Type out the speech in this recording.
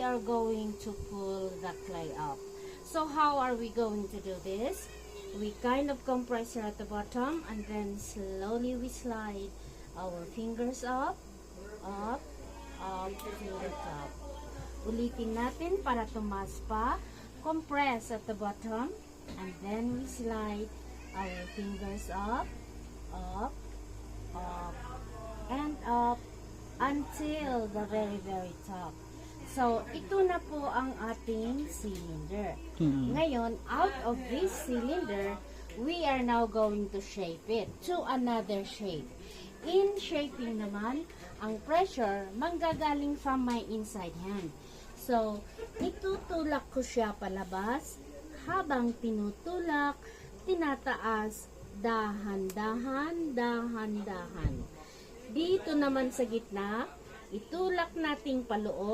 are going to pull the clay up. So how are we going to do this? We kind of compress here at the bottom, and then slowly we slide our fingers up, up, up to the top. Ulitin natin para tumaas pa. Compress at the bottom, and then we slide our fingers up, up, up, and up until the very, very top. So, ito na po ang ating cylinder. Ngayon, out of this cylinder, we are now going to shape it to another shape. In shaping naman, ang pressure manggagaling from my inside hand. So, itutulak ko siya palabas. Habang tinutulak, tinataas, dahan-dahan, dahan-dahan. Dito naman sa gitna, itulak nating paloob.